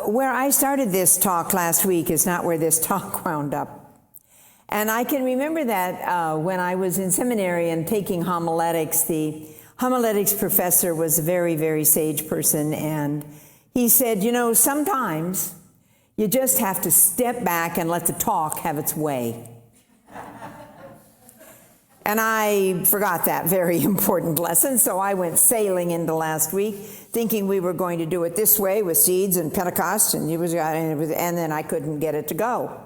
where I started this talk last week is not where this talk wound up. And I can remember that when I was in seminary and taking homiletics, the homiletics professor was a very, very sage person, and he said, you know, sometimes you just have to step back and let the talk have its way. And I forgot that very important lesson, so I went sailing into last week thinking we were going to do it this way with seeds and Pentecost, and then I couldn't get it to go.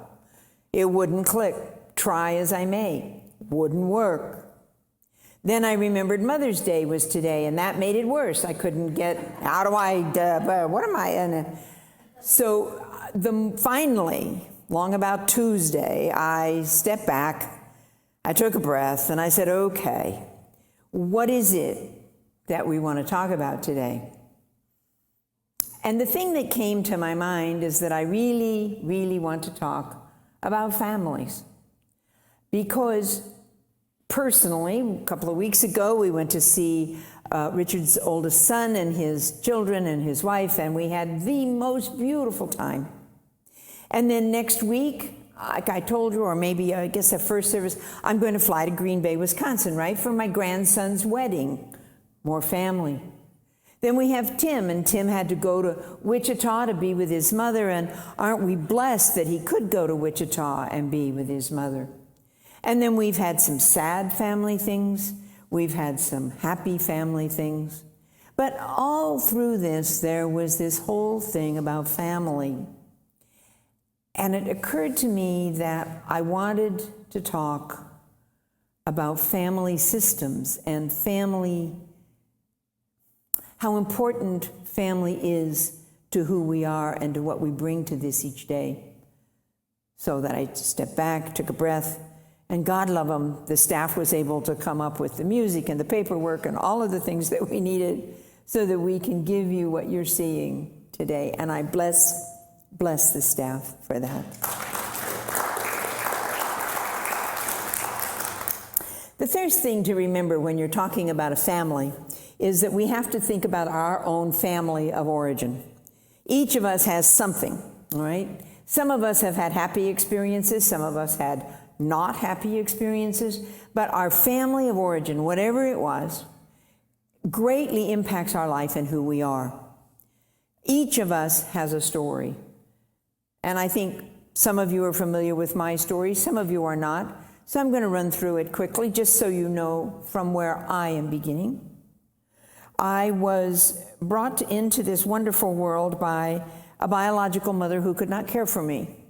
It wouldn't click. Try as I may. Wouldn't work. Then I remembered Mother's Day was today, and that made it worse. I couldn't get, So finally, long about Tuesday, I stepped back, I took a breath, and I said, okay, what is it that we want to talk about today? And the thing that came to my mind is that I really, really want to talk about families. Because personally, a couple of weeks ago, we went to see Richard's oldest son and his children and his wife, and we had the most beautiful time. And then next week, like I told you, or maybe I guess at first service, I'm going to fly to Green Bay, Wisconsin, right, for my grandson's wedding. More family. Then we have Tim, and Tim had to go to Wichita to be with his mother, and aren't we blessed that he could go to Wichita and be with his mother? And then we've had some sad family things. We've had some happy family things. But all through this, there was this whole thing about family. And it occurred to me that I wanted to talk about family systems and how important family is to who we are and to what we bring to this each day. So that I stepped back, took a breath, and God love them, the staff was able to come up with the music and the paperwork and all of the things that we needed so that we can give you what you're seeing today. And I bless the staff for that. The first thing to remember when you're talking about a family is that we have to think about our own family of origin. Each of us has something, all right? Some of us have had happy experiences, some of us had not happy experiences, but our family of origin, whatever it was, greatly impacts our life and who we are. Each of us has a story. And I think some of you are familiar with my story, some of you are not. So I'm going to run through it quickly just so you know from where I am beginning. I was brought into this wonderful world by a biological mother who could not care for me.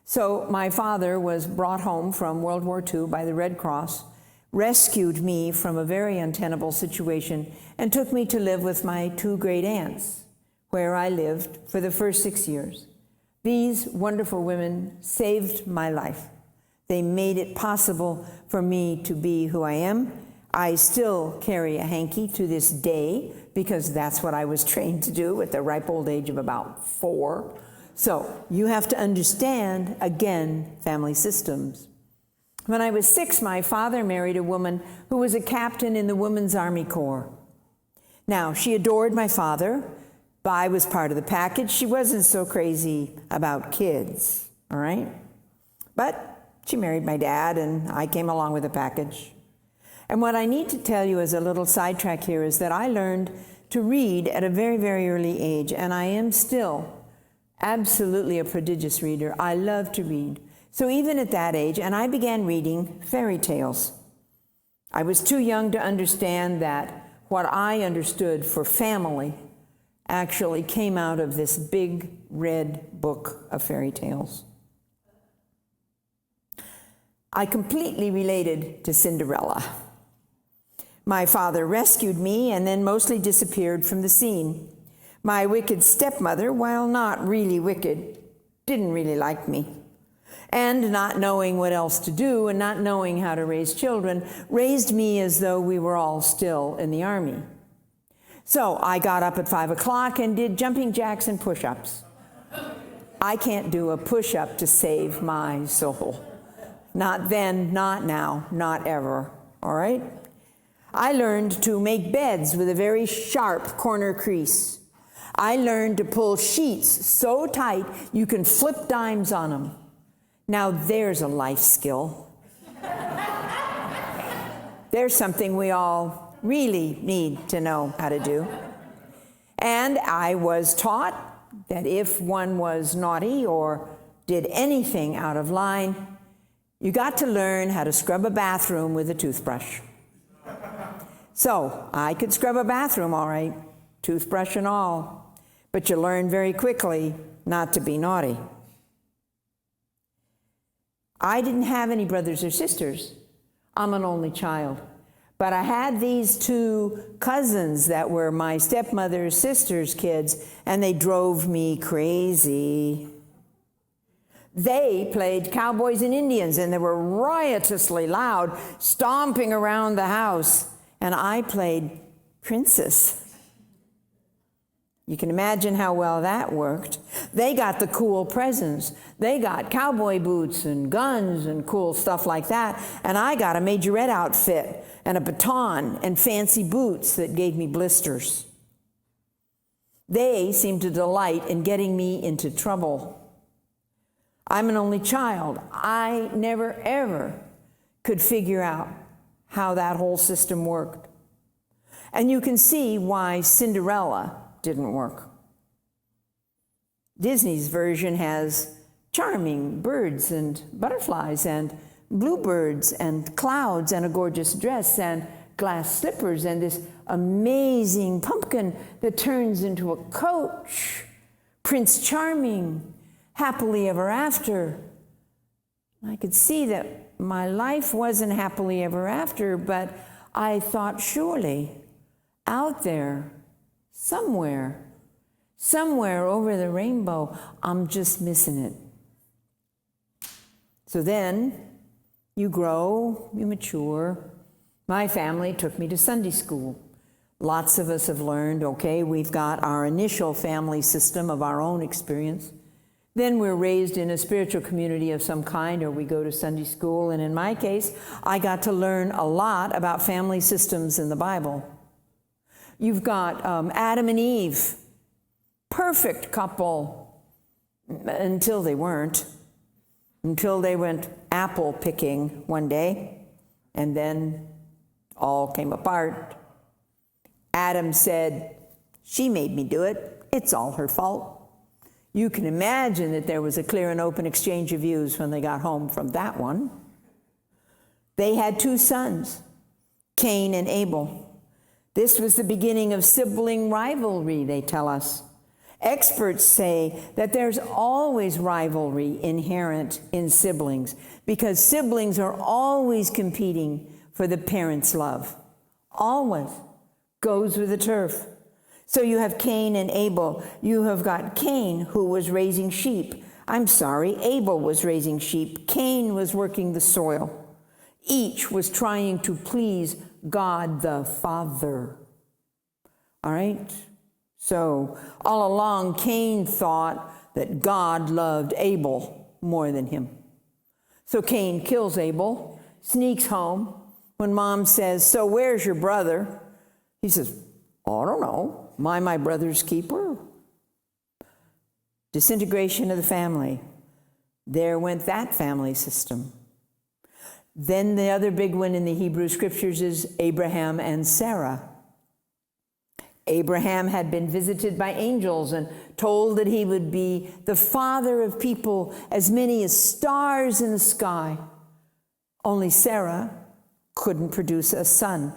So my father was brought home from World War II by the Red Cross, rescued me from a very untenable situation, and took me to live with my two great aunts, where I lived for the first 6 years. These wonderful women saved my life. They made it possible for me to be who I am. I still carry a hanky to this day because that's what I was trained to do at the ripe old age of about 4. So you have to understand, again, family systems. When I was 6, my father married a woman who was a captain in the Women's Army Corps. Now, she adored my father. I was part of the package. She wasn't so crazy about kids, all right? But she married my dad, and I came along with the package. And what I need to tell you as a little sidetrack here is that I learned to read at a very, very early age, and I am still absolutely a prodigious reader. I love to read. So even at that age, and I began reading fairy tales. I was too young to understand that what I understood for family actually came out of this big red book of fairy tales. I completely related to Cinderella. My father rescued me and then mostly disappeared from the scene. My wicked stepmother, while not really wicked, didn't really like me. And not knowing what else to do and not knowing how to raise children, raised me as though we were all still in the army. So I got up at 5 o'clock and did jumping jacks and push-ups. I can't do a push-up to save my soul. Not then, not now, not ever, all right? I learned to make beds with a very sharp corner crease. I learned to pull sheets so tight you can flip dimes on them. Now there's a life skill. There's something we all really need to know how to do. And I was taught that if one was naughty or did anything out of line, you got to learn how to scrub a bathroom with a toothbrush. So I could scrub a bathroom all right, toothbrush and all, but you learn very quickly not to be naughty. I didn't have any brothers or sisters. I'm an only child. But I had these two cousins that were my stepmother's sister's kids, and they drove me crazy. They played cowboys and Indians, and they were riotously loud, stomping around the house. And I played princess. You can imagine how well that worked. They got the cool presents. They got cowboy boots and guns and cool stuff like that. And I got a majorette outfit and a baton and fancy boots that gave me blisters. They seemed to delight in getting me into trouble. I'm an only child. I never, ever could figure out how that whole system worked. And you can see why Cinderella didn't work. Disney's version has charming birds and butterflies and bluebirds and clouds and a gorgeous dress and glass slippers and this amazing pumpkin that turns into a coach. Prince Charming, happily ever after. I could see that my life wasn't happily ever after, but I thought surely out there, somewhere over the rainbow, I'm just missing it. So then you grow, you mature. My family took me to Sunday school. Lots of us have learned, okay, we've got our initial family system of our own experience. Then we're raised in a spiritual community of some kind, or we go to Sunday school. And in my case, I got to learn a lot about family systems in the Bible. You've got Adam and Eve, perfect couple, until they weren't, until they went apple picking one day, and then all came apart. Adam said, "She made me do it. It's all her fault." You can imagine that there was a clear and open exchange of views when they got home from that one. They had two sons, Cain and Abel. This was the beginning of sibling rivalry, they tell us. Experts say that there's always rivalry inherent in siblings because siblings are always competing for the parent's love. Always. Goes with the turf. So you have Cain and Abel. You have got Cain, who was raising sheep. Abel was raising sheep. Cain was working the soil. Each was trying to please God the Father. All right? So all along, Cain thought that God loved Abel more than him. So Cain kills Abel, sneaks home. When mom says, "So where's your brother?" He says, "I don't know. Am I my brother's keeper?" Disintegration of the family. There went that family system. Then the other big one in the Hebrew scriptures is Abraham and Sarah. Abraham had been visited by angels and told that he would be the father of people as many as stars in the sky. Only Sarah couldn't produce a son.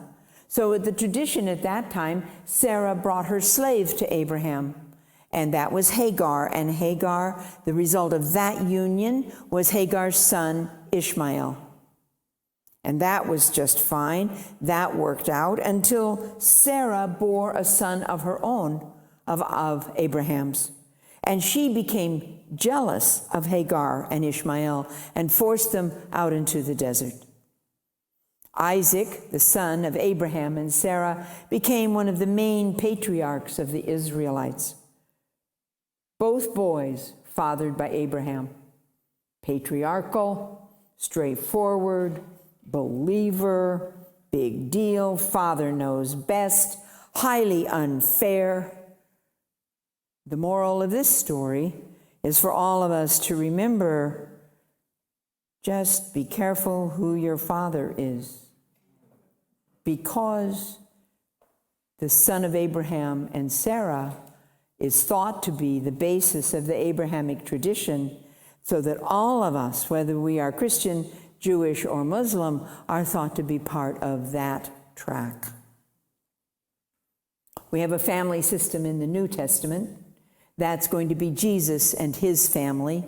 So the tradition at that time, Sarah brought her slave to Abraham, and that was Hagar. And Hagar, the result of that union was Hagar's son, Ishmael. And that was just fine. That worked out until Sarah bore a son of her own, of Abraham's. And she became jealous of Hagar and Ishmael and forced them out into the desert. Isaac, the son of Abraham and Sarah, became one of the main patriarchs of the Israelites. Both boys fathered by Abraham. Patriarchal, straightforward, believer, big deal, father knows best, highly unfair. The moral of this story is for all of us to remember, just be careful who your father is. Because the son of Abraham and Sarah is thought to be the basis of the Abrahamic tradition, so that all of us, whether we are Christian, Jewish, or Muslim, are thought to be part of that track. We have a family system in the New Testament. That's going to be Jesus and his family.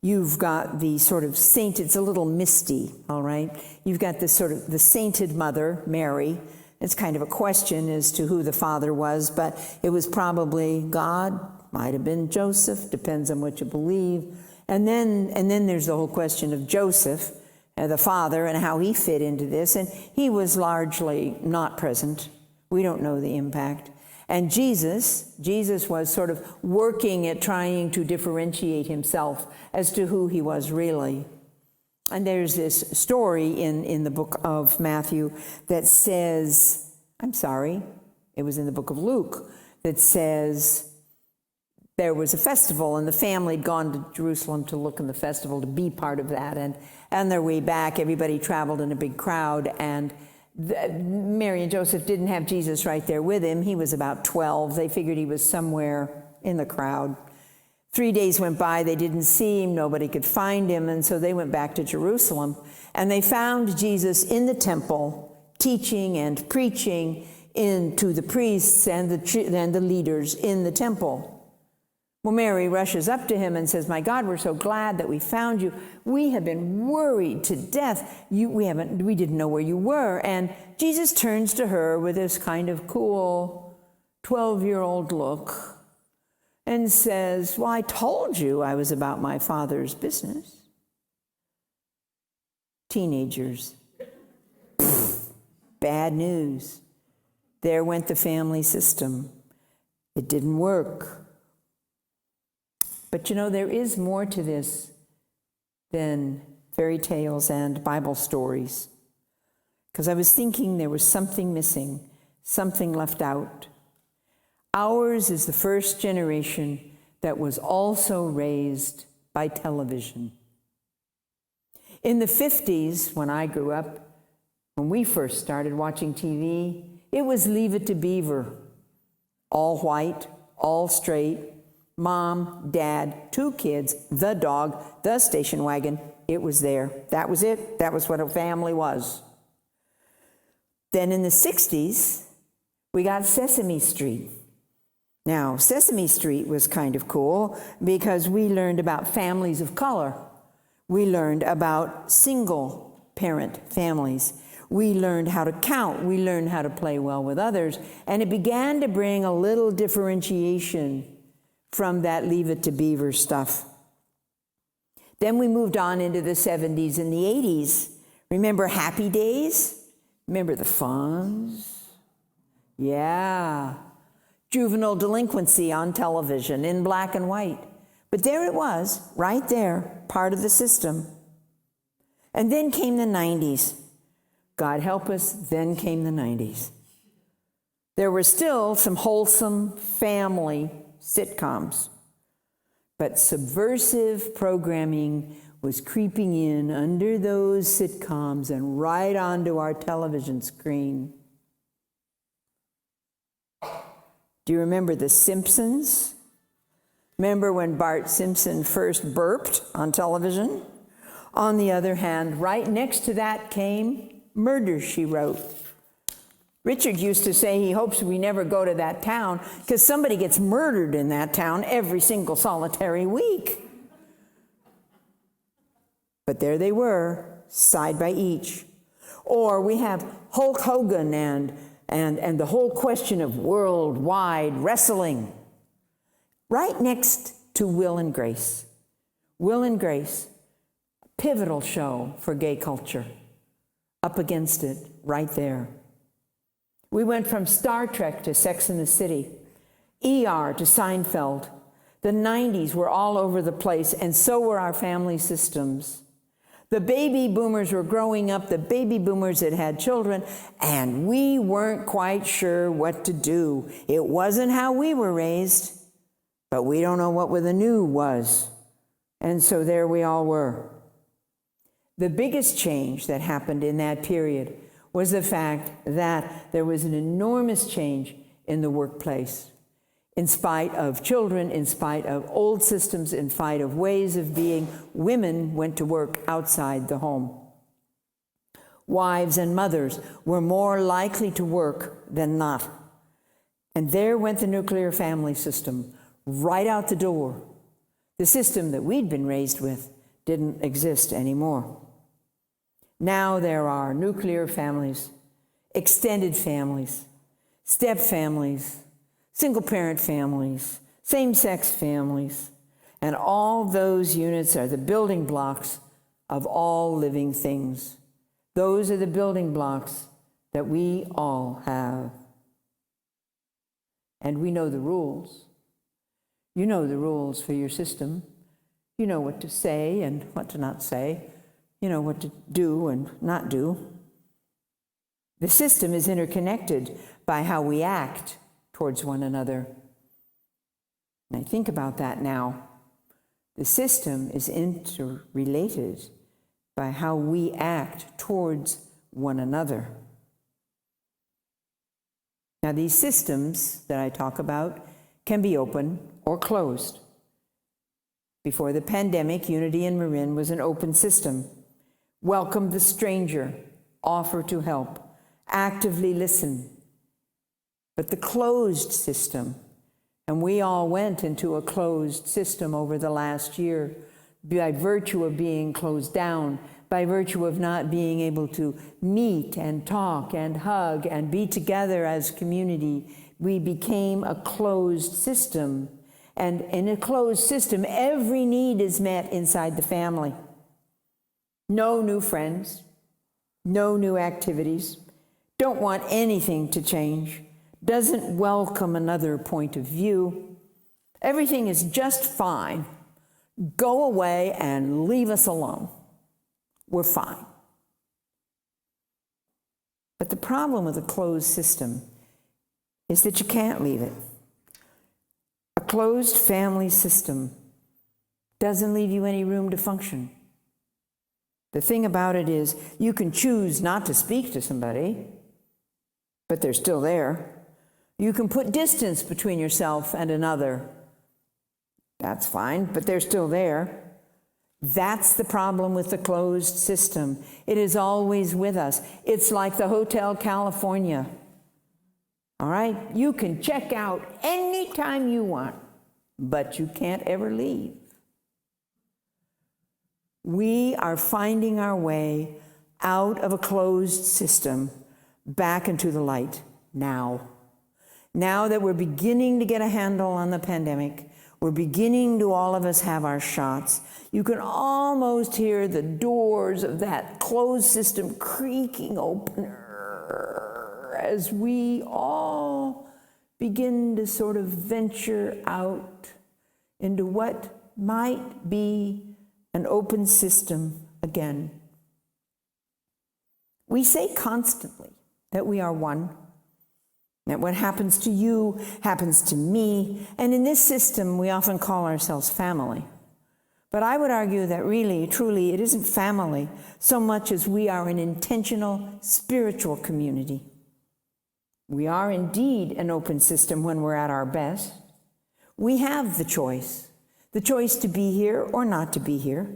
You've got the sort of saint, it's a little misty, all right? You've got this sort of the sainted mother, Mary. It's kind of a question as to who the father was, but it was probably God, might have been Joseph, depends on what you believe. And then there's the whole question of Joseph, the father, and how he fit into this. And he was largely not present. We don't know the impact. And Jesus was sort of working at trying to differentiate himself as to who he was really. And there's this story in the book of Matthew that says, it was in the book of Luke, that says there was a festival and the family had gone to Jerusalem to look in the festival, to be part of that. And on their way back, everybody traveled in a big crowd, and Mary and Joseph didn't have Jesus right there with him. He was about 12. They figured he was somewhere in the crowd. 3 days went by, they didn't see him, nobody could find him, and so they went back to Jerusalem. And they found Jesus in the temple, teaching and preaching to the priests and the leaders in the temple. Well, Mary rushes up to him and says, "My God, we're so glad that we found you. We have been worried to death. We didn't know where you were." And Jesus turns to her with this kind of cool 12-year-old look and says, "Well, I told you I was about my Father's business." Teenagers. Bad news. There went the family system. It didn't work. But you know, there is more to this than fairy tales and Bible stories. Because I was thinking there was something missing, something left out. Ours is the first generation that was also raised by television. In the 50s, when I grew up, when we first started watching TV, it was Leave It to Beaver. All white, all straight, mom, dad, 2 kids, the dog, the station wagon. It was there. That was it. That was what a family was. Then in the 60s, we got Sesame Street. Now, Sesame Street was kind of cool because we learned about families of color. We learned about single-parent families. We learned how to count. We learned how to play well with others. And it began to bring a little differentiation from that Leave It to Beaver stuff. Then we moved on into the 70s and the 80s. Remember Happy Days? Remember the Fonz? Yeah. Juvenile delinquency on television in black and white. But there it was, right there, part of the system. And then came the 90s. God help us, then came the 90s. There were still some wholesome family sitcoms, but subversive programming was creeping in under those sitcoms and right onto our television screen. Do you remember The Simpsons? Remember when Bart Simpson first burped on television? On the other hand, right next to that came Murder, She Wrote. Richard used to say he hopes we never go to that town because somebody gets murdered in that town every single solitary week. But there they were, side by each. Or we have Hulk Hogan and the whole question of worldwide wrestling right next to Will and Grace. Will and Grace, pivotal show for gay culture. Up against it, right there. We went from Star Trek to Sex and the City, ER to Seinfeld. The 90s were all over the place, and so were our family systems. The baby boomers were growing up, the baby boomers had had children, and we weren't quite sure what to do. It wasn't how we were raised. But we don't know what the new was. And so there we all were. The biggest change that happened in that period was the fact that there was an enormous change in the workplace. In spite of children, in spite of old systems, in spite of ways of being, women went to work outside the home. Wives and mothers were more likely to work than not. And there went the nuclear family system, right out the door. The system that we'd been raised with didn't exist anymore. Now there are nuclear families, extended families, step families, single-parent families, same-sex families, and all those units are the building blocks of all living things. Those are the building blocks that we all have. And we know the rules. You know the rules for your system. You know what to say and what to not say. You know what to do and not do. The system is interconnected by how we act towards one another. And I think about that now. The system is interrelated by how we act towards one another. Now, these systems that I talk about can be open or closed. Before the pandemic, Unity in Marin was an open system. Welcome the stranger, offer to help, actively listen. But the closed system, and we all went into a closed system over the last year by virtue of being closed down, by virtue of not being able to meet and talk and hug and be together as community, we became a closed system. And in a closed system, every need is met inside the family. No new friends, no new activities, don't want anything to change, doesn't welcome another point of view. Everything is just fine. Go away and leave us alone. We're fine. But the problem with a closed system is that you can't leave it. A closed family system doesn't leave you any room to function. The thing about it is, you can choose not to speak to somebody, but they're still there. You can put distance between yourself and another. That's fine, but they're still there. That's the problem with the closed system. It is always with us. It's like the Hotel California. All right? You can check out anytime you want, but you can't ever leave. We are finding our way out of a closed system back into the light now. Now that we're beginning to get a handle on the pandemic, we're beginning to all of us have our shots. You can almost hear the doors of that closed system creaking open as we all begin to sort of venture out into what might be an open system again. We say constantly that we are one, that what happens to you happens to me, and in this system we often call ourselves family. But I would argue that really, truly, it isn't family so much as we are an intentional spiritual community. We are indeed an open system when we're at our best. We have the choice to be here or not to be here.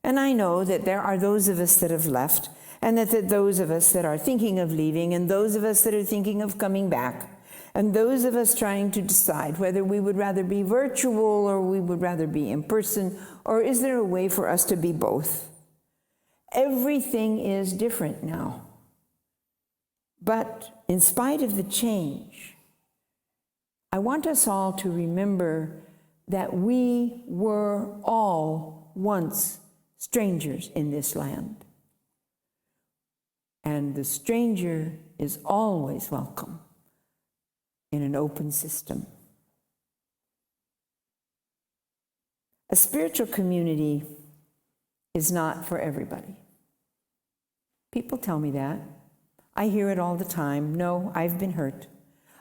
And I know that there are those of us that have left, and that those of us that are thinking of leaving, and those of us that are thinking of coming back, and those of us trying to decide whether we would rather be virtual or we would rather be in person, or is there a way for us to be both? Everything is different now. But in spite of the change, I want us all to remember that we were all once strangers in this land. And the stranger is always welcome in an open system. A spiritual community is not for everybody. People tell me that. I hear it all the time. No, I've been hurt.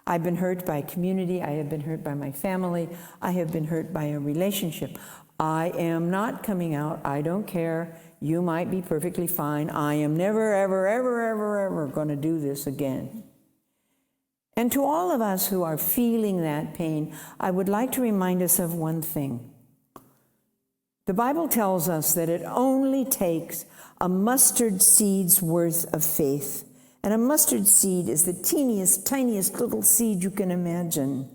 I've been hurt by a community. I have been hurt by my family. I have been hurt by a relationship. I am not coming out. I don't care. You might be perfectly fine. I am never, ever, ever, ever, ever going to do this again. And to all of us who are feeling that pain, I would like to remind us of one thing. The Bible tells us that it only takes a mustard seed's worth of faith. And a mustard seed is the teeniest, tiniest little seed you can imagine.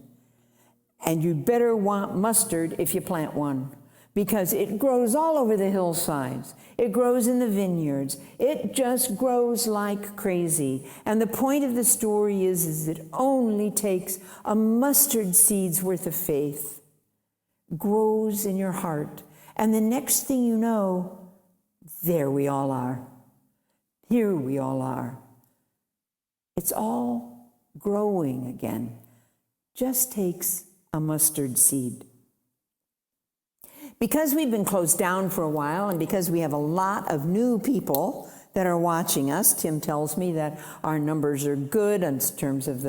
And you better want mustard if you plant one, because it grows all over the hillsides. It grows in the vineyards. It just grows like crazy. And the point of the story is it only takes a mustard seed's worth of faith, grows in your heart. And the next thing you know, there we all are. Here we all are. It's all growing again. Just takes a mustard seed. Because we've been closed down for a while, and because we have a lot of new people that are watching us, Tim tells me that our numbers are good in terms of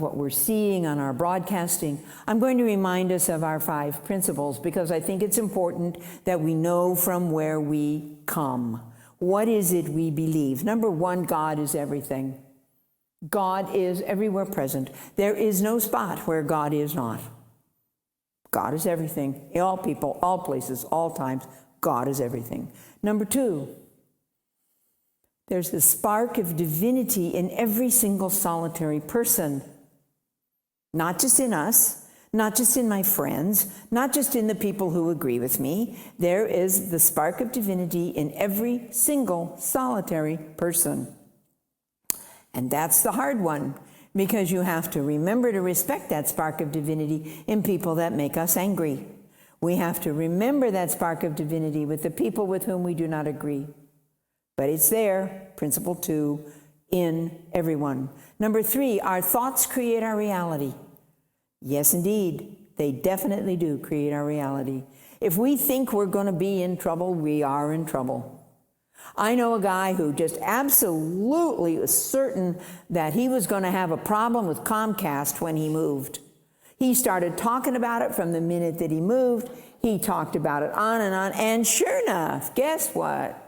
what we're seeing on our broadcasting, I'm going to remind us of our 5 principles, because I think it's important that we know from where we come. What is it we believe? Number 1, God is everything. God is everywhere present. There is no spot where God is not. God is everything. All people, all places, all times. God is everything. Number 2, there's the spark of divinity in every single solitary person. Not just in us, not just in my friends, not just in the people who agree with me. There is the spark of divinity in every single solitary person. And that's the hard one, because you have to remember to respect that spark of divinity in people that make us angry. We have to remember that spark of divinity with the people with whom we do not agree. But it's there, principle 2, in everyone. Number 3, our thoughts create our reality. Yes, indeed, they definitely do create our reality. If we think we're going to be in trouble, we are in trouble. I know a guy who just absolutely was certain that he was going to have a problem with Comcast when he moved. He started talking about it from the minute that he moved. He talked about it on, and sure enough, guess what?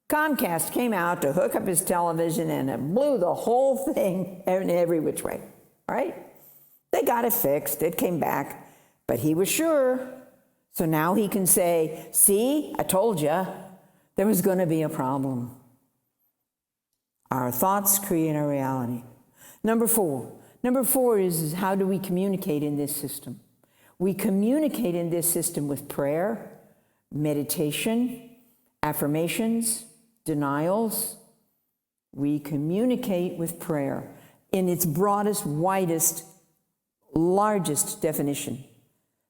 Comcast came out to hook up his television, and it blew the whole thing in every which way, right? They got it fixed. It came back, but he was sure. So now he can say, see, I told you. There was going to be a problem. Our thoughts create our reality. Number 4 is how do we communicate in this system? We communicate in this system with prayer, meditation, affirmations, denials. We communicate with prayer in its broadest, widest, largest definition.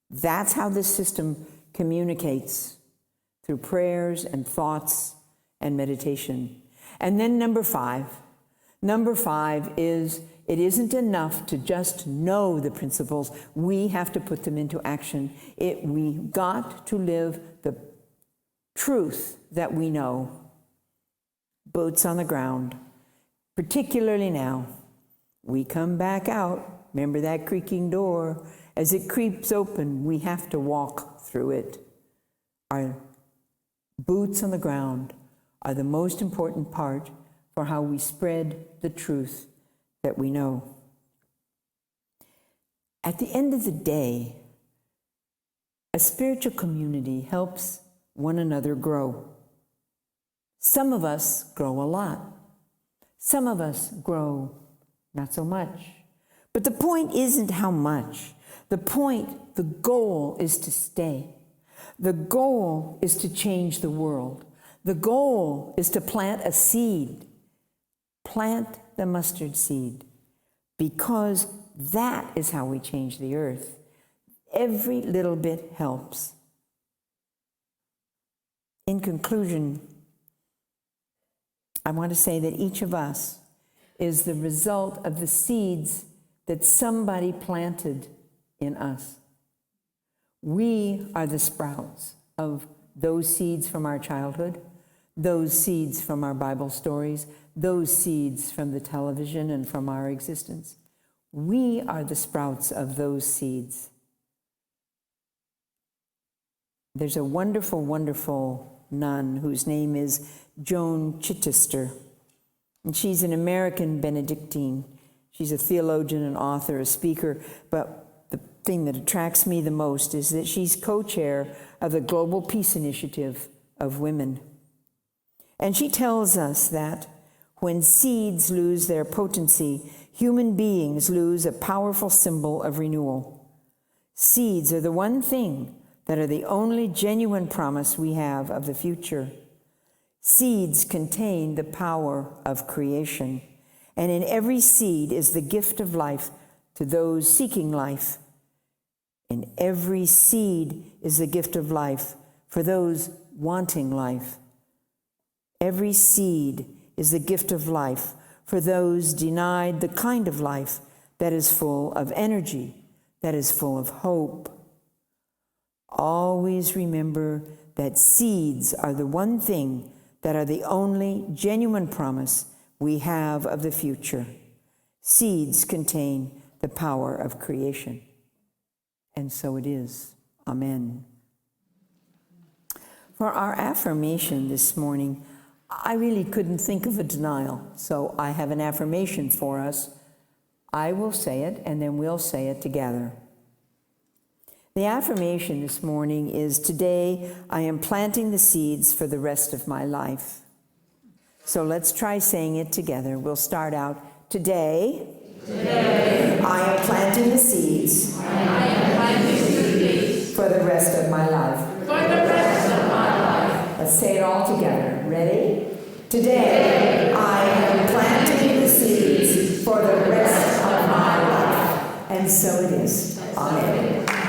That's how this system communicates, through prayers and thoughts and meditation. And then number 5 is it isn't enough to just know the principles. We have to put them into action. We got to live the truth that we know. Boots on the ground. Particularly now, we come back out. Remember that creaking door? As it creeps open, we have to walk through it. Our boots on the ground are the most important part for how we spread the truth that we know. At the end of the day, a spiritual community helps one another grow. Some of us grow a lot. Some of us grow not so much. But the point isn't how much. The goal is to stay. The goal is to change the world. The goal is to plant a seed. Plant the mustard seed, because that is how we change the earth. Every little bit helps. In conclusion, I want to say that each of us is the result of the seeds that somebody planted in us. We are the sprouts of those seeds from our childhood, those seeds from our Bible stories, those seeds from the television and from our existence. We are the sprouts of those seeds. There's a wonderful, wonderful nun whose name is Joan Chittister. And she's an American Benedictine. She's a theologian, an author, a speaker. But the thing that attracts me the most is that she's co-chair of the Global Peace Initiative of Women. And she tells us that when seeds lose their potency, human beings lose a powerful symbol of renewal. Seeds are the one thing that are the only genuine promise we have of the future. Seeds contain the power of creation, and in every seed is the gift of life to those seeking life. In every seed is the gift of life for those wanting life. Every seed is the gift of life for those denied the kind of life that is full of energy, that is full of hope. Always remember that seeds are the one thing that are the only genuine promise we have of the future. Seeds contain the power of creation. And so it is. Amen. For our affirmation this morning, I really couldn't think of a denial, so I have an affirmation for us. I will say it, and then we'll say it together. The affirmation this morning is, today I am planting the seeds for the rest of my life. So let's try saying it together. We'll start out, today I am planting the seeds for the rest of my life. Let's say it all together. Ready? Today I am planting the seeds for the rest of my life. And so it is. Amen.